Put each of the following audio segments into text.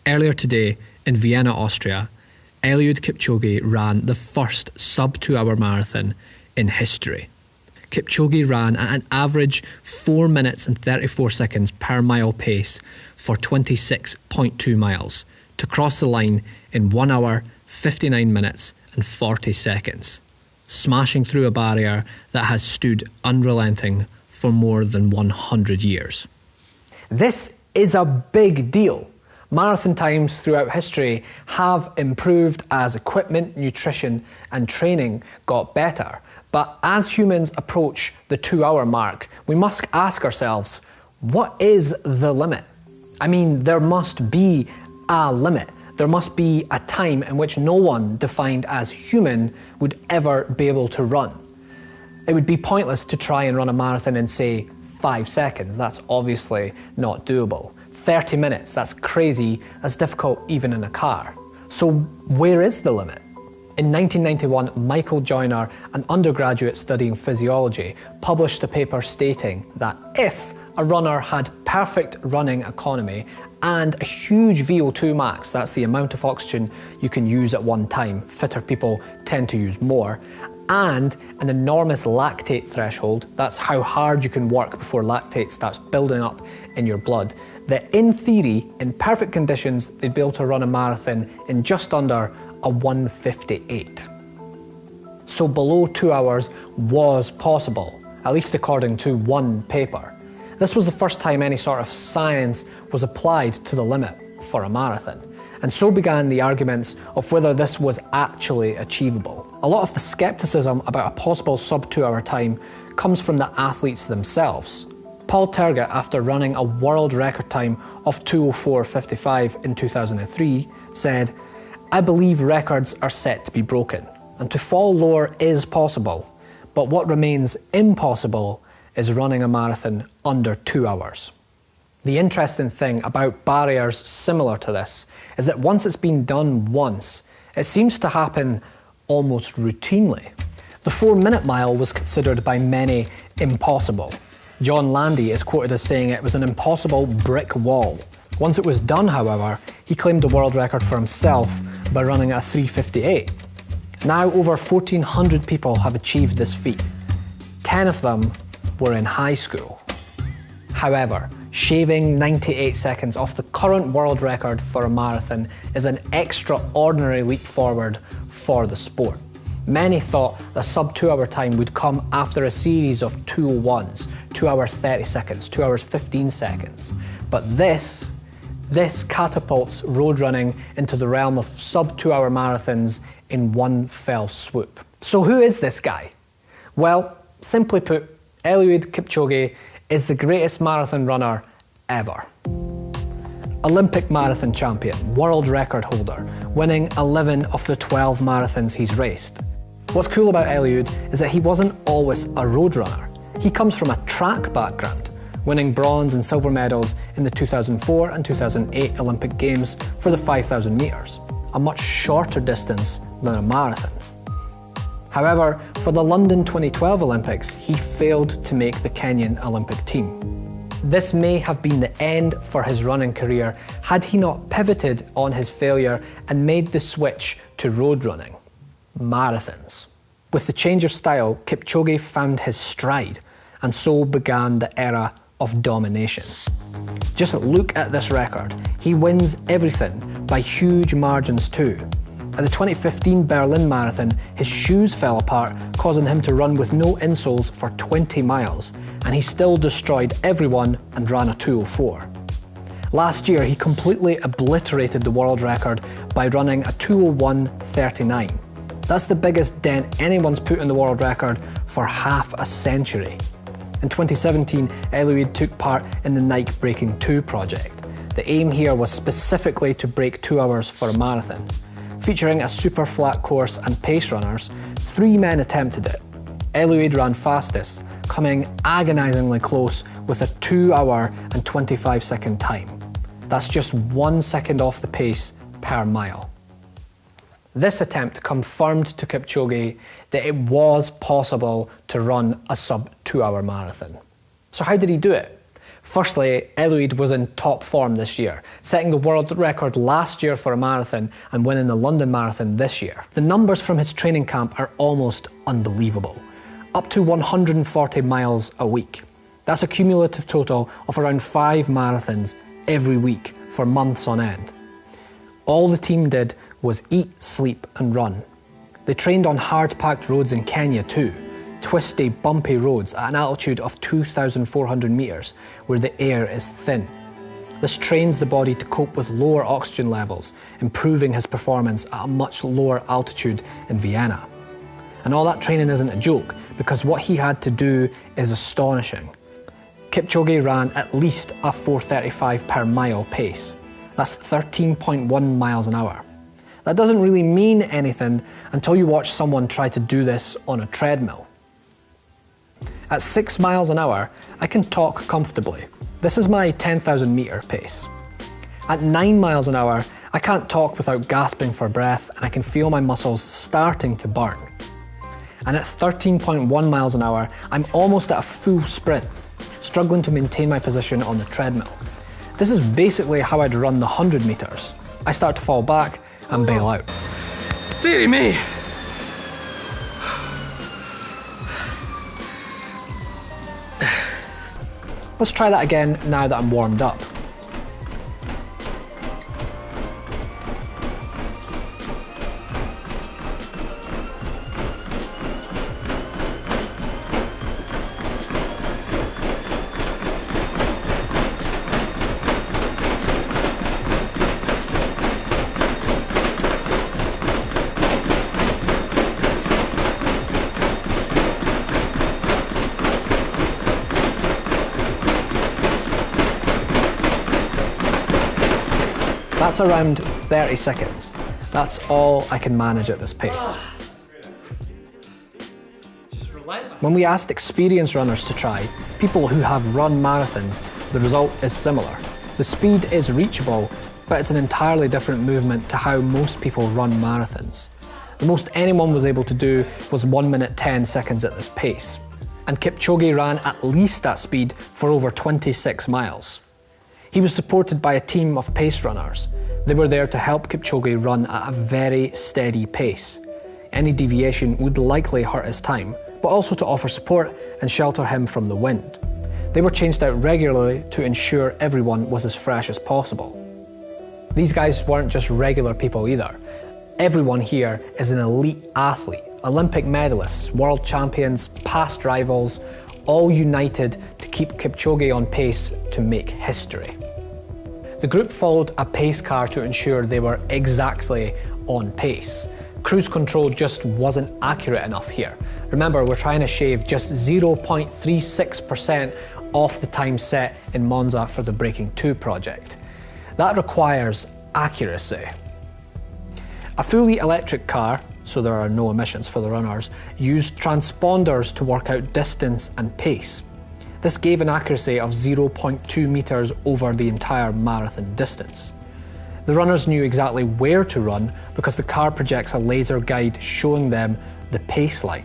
Earlier today, in Vienna, Austria, Eliud Kipchoge ran the first sub-2-hour marathon in history. Kipchoge ran at an average 4 minutes and 34 seconds per mile pace for 26.2 miles to cross the line in 1 hour, 59 minutes and 40 seconds, smashing through a barrier that has stood unrelenting for more than 100 years. This is a big deal. Marathon times throughout history have improved as equipment, nutrition and training got better. But as humans approach the 2-hour mark, we must ask ourselves, what is the limit? I mean, there must be a limit. There must be a time in which no one defined as human would ever be able to run. It would be pointless to try and run a marathon in, say, 5 seconds. That's obviously not doable. 30 minutes, that's crazy, that's difficult even in a car. So where is the limit? In 1991, Michael Joyner, an undergraduate studying physiology, published a paper stating that if a runner had perfect running economy and a huge VO2 max, that's the amount of oxygen you can use at one time, fitter people tend to use more, and an enormous lactate threshold, that's how hard you can work before lactate starts building up in your blood, that in theory, in perfect conditions, they'd be able to run a marathon in just under a 1:58. So below 2 hours was possible, at least according to one paper. This was the first time any sort of science was applied to the limit for a marathon. And so began the arguments of whether this was actually achievable. A lot of the skepticism about a possible sub-2-hour time comes from the athletes themselves. Paul Tergat, after running a world record time of 2:04:55 in 2003, said, "I believe records are set to be broken, and to fall lower is possible, but what remains impossible is running a marathon under 2 hours." The interesting thing about barriers similar to this is that once it's been done once, it seems to happen almost routinely. The 4-minute mile was considered by many impossible. John Landy is quoted as saying it was an impossible brick wall. Once it was done, however, he claimed the world record for himself by running at 3:58. Now over 1,400 people have achieved this feat. 10 of them were in high school. However, shaving 98 seconds off the current world record for a marathon is an extraordinary leap forward for the sport. Many thought the sub-2-hour time would come after a series of 2:01s, 2 hours 30 seconds, 2 hours 15 seconds. But this catapults road running into the realm of sub-2-hour marathons in one fell swoop. So who is this guy? Well, simply put, Eliud Kipchoge is the greatest marathon runner ever. Olympic marathon champion, world record holder, winning 11 of the 12 marathons he's raced. What's cool about Eliud is that he wasn't always a road runner. He comes from a track background, winning bronze and silver medals in the 2004 and 2008 Olympic Games for the 5,000 metres, a much shorter distance than a marathon. However, for the London 2012 Olympics, he failed to make the Kenyan Olympic team. This may have been the end for his running career had he not pivoted on his failure and made the switch to road running, marathons. With the change of style, Kipchoge found his stride, and so began the era of domination. Just look at this record. He wins everything by huge margins too. At the 2015 Berlin Marathon, his shoes fell apart, causing him to run with no insoles for 20 miles, and he still destroyed everyone and ran a 2:04. Last year, he completely obliterated the world record by running a 2:01:39. That's the biggest dent anyone's put in the world record for half a century. In 2017, Eliud took part in the Nike Breaking 2 project. The aim here was specifically to break 2 hours for a marathon. Featuring a super flat course and pace runners, 3 men attempted it. Eliud ran fastest, coming agonisingly close with a 2 hour and 25 second time. That's just 1 second off the pace per mile. This attempt confirmed to Kipchoge that it was possible to run a sub-2 hour marathon. So how did he do it? Firstly, Eliud was in top form this year, setting the world record last year for a marathon and winning the London Marathon this year. The numbers from his training camp are almost unbelievable. Up to 140 miles a week. That's a cumulative total of around 5 marathons every week for months on end. All the team did was eat, sleep and run. They trained on hard-packed roads in Kenya too, twisty, bumpy roads at an altitude of 2,400 metres where the air is thin. This trains the body to cope with lower oxygen levels, improving his performance at a much lower altitude in Vienna. And all that training isn't a joke, because what he had to do is astonishing. Kipchoge ran at least a 4:35 per mile pace. That's 13.1 miles an hour. That doesn't really mean anything until you watch someone try to do this on a treadmill. At 6 miles an hour, I can talk comfortably. This is my 10,000 metre pace. At 9 miles an hour, I can't talk without gasping for breath and I can feel my muscles starting to burn. And at 13.1 miles an hour, I'm almost at a full sprint, struggling to maintain my position on the treadmill. This is basically how I'd run the 100 metres. I start to fall back and bail out. Dearie me! Let's try that again now that I'm warmed up. That's around 30 seconds. That's all I can manage at this pace. When we asked experienced runners to try, people who have run marathons, the result is similar. The speed is reachable, but it's an entirely different movement to how most people run marathons. The most anyone was able to do was 1 minute 10 seconds at this pace. And Kipchoge ran at least that speed for over 26 miles. He was supported by a team of pace runners. They were there to help Kipchoge run at a very steady pace. Any deviation would likely hurt his time, but also to offer support and shelter him from the wind. They were changed out regularly to ensure everyone was as fresh as possible. These guys weren't just regular people either. Everyone here is an elite athlete, Olympic medalists, world champions, past rivals, all united to keep Kipchoge on pace to make history. The group followed a pace car to ensure they were exactly on pace. Cruise control just wasn't accurate enough here. Remember, we're trying to shave just 0.36% off the time set in Monza for the Breaking 2 project. That requires accuracy. A fully electric car, so there are no emissions for the runners, used transponders to work out distance and pace. This gave an accuracy of 0.2 metres over the entire marathon distance. The runners knew exactly where to run because the car projects a laser guide showing them the pace line.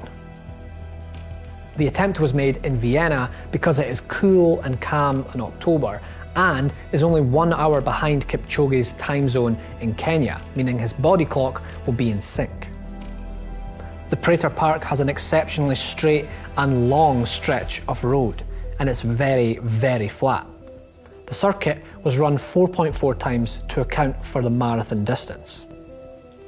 The attempt was made in Vienna because it is cool and calm in October and is only 1 hour behind Kipchoge's time zone in Kenya, meaning his body clock will be in sync. The Prater Park has an exceptionally straight and long stretch of road, and it's very, very flat. The circuit was run 4.4 times to account for the marathon distance.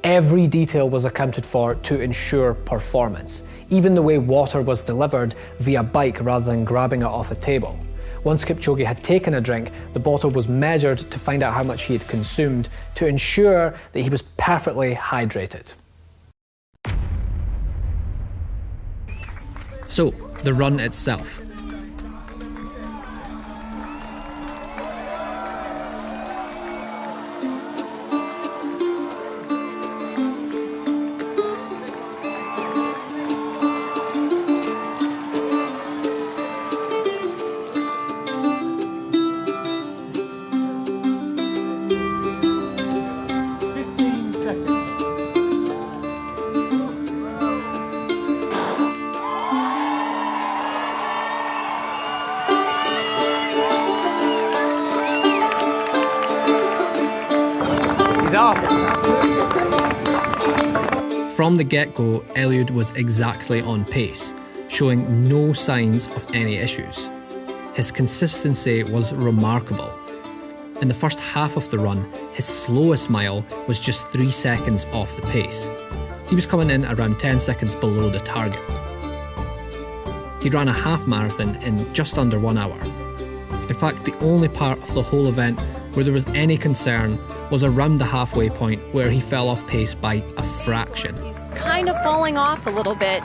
Every detail was accounted for to ensure performance, even the way water was delivered via bike rather than grabbing it off a table. Once Kipchoge had taken a drink, the bottle was measured to find out how much he had consumed to ensure that he was perfectly hydrated. So, the run itself. up. From the get-go, Eliud was exactly on pace, showing no signs of any issues. His consistency was remarkable. In the first half of the run, his slowest mile was just 3 seconds off the pace. He was coming in around 10 seconds below the target. He ran a half marathon in just under 1 hour. In fact, the only part of the whole event where there was any concern was around the halfway point where he fell off pace by a fraction. He's kind of falling off a little bit.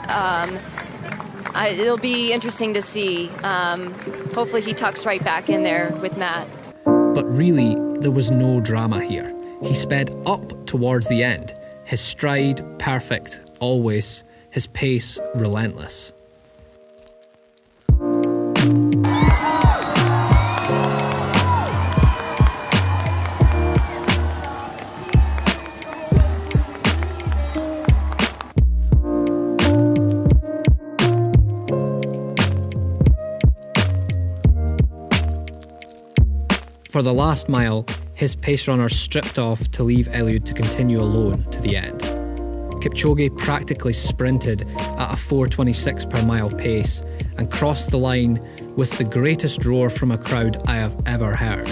It'll be interesting to see. Hopefully he tucks right back in there with Matt. But really, there was no drama here. He sped up towards the end. His stride perfect, always. His pace relentless. For the last mile, his pace runners stripped off to leave Eliud to continue alone to the end. Kipchoge practically sprinted at a 4:26 per mile pace and crossed the line with the greatest roar from a crowd I have ever heard.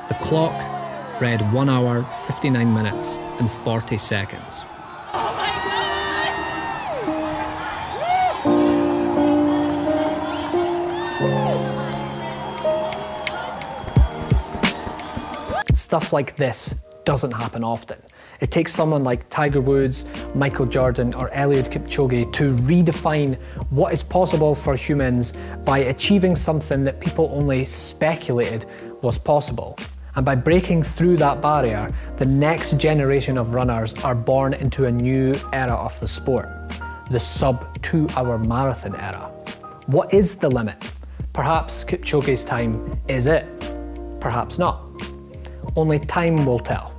The clock read 1 hour, 59 minutes and 40 seconds. Oh my God! Stuff like this doesn't happen often. It takes someone like Tiger Woods, Michael Jordan or Eliud Kipchoge to redefine what is possible for humans by achieving something that people only speculated was possible. And by breaking through that barrier, the next generation of runners are born into a new era of the sport, the sub-2 hour marathon era. What is the limit? Perhaps Kipchoge's time is it, perhaps not. Only time will tell.